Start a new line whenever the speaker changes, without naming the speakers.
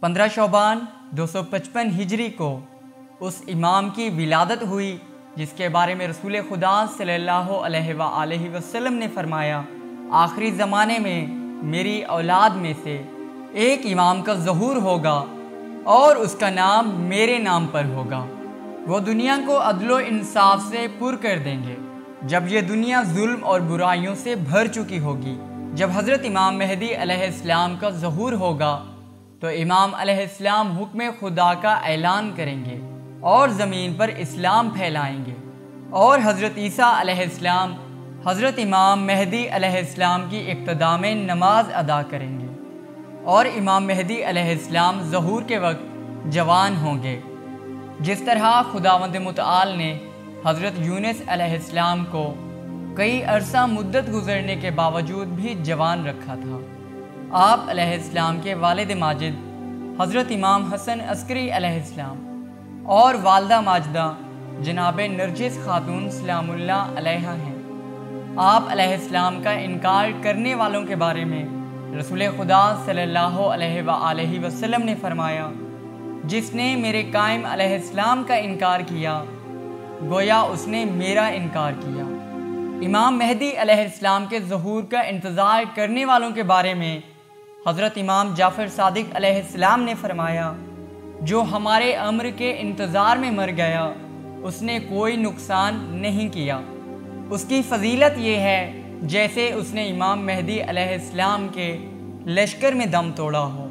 15 شعبان 255 ہجری کو اس امام کی ولادت ہوئی جس کے بارے میں رسول خدا صلی اللہ علیہ وآلہ وسلم نے فرمایا، آخری زمانے میں میری اولاد میں سے ایک امام کا ظہور ہوگا اور اس کا نام میرے نام پر ہوگا۔ وہ دنیا کو عدل و انصاف سے پر کر دیں گے جب یہ دنیا ظلم اور برائیوں سے بھر چکی ہوگی۔ جب حضرت امام مہدی علیہ السلام کا ظہور ہوگا تو امام علیہ السلام حکم خدا کا اعلان کریں گے اور زمین پر اسلام پھیلائیں گے، اور حضرت عیسیٰ علیہ السلام حضرت امام مہدی علیہ السلام کی اقتداء میں نماز ادا کریں گے، اور امام مہدی علیہ السلام ظہور کے وقت جوان ہوں گے، جس طرح خداوند متعال نے حضرت یونس علیہ السلام کو کئی عرصہ مدت گزرنے کے باوجود بھی جوان رکھا تھا۔ آپ علیہ السلام کے والد ماجد حضرت امام حسن عسکری علیہ السلام اور والدہ ماجدہ جناب نرجس خاتون سلام اللہ علیہ ہیں۔ آپ علیہ السلام کا انکار کرنے والوں کے بارے میں رسول خدا صلی اللہ علیہ وآلہ وسلم نے فرمایا، جس نے میرے قائم علیہ السلام کا انکار کیا گویا اس نے میرا انکار کیا۔ امام مہدی علیہ السلام کے ظہور کا انتظار کرنے والوں کے بارے میں حضرت امام جعفر صادق علیہ السلام نے فرمایا، جو ہمارے امر کے انتظار میں مر گیا اس نے کوئی نقصان نہیں کیا، اس کی فضیلت یہ ہے جیسے اس نے امام مہدی علیہ السلام کے لشکر میں دم توڑا ہو۔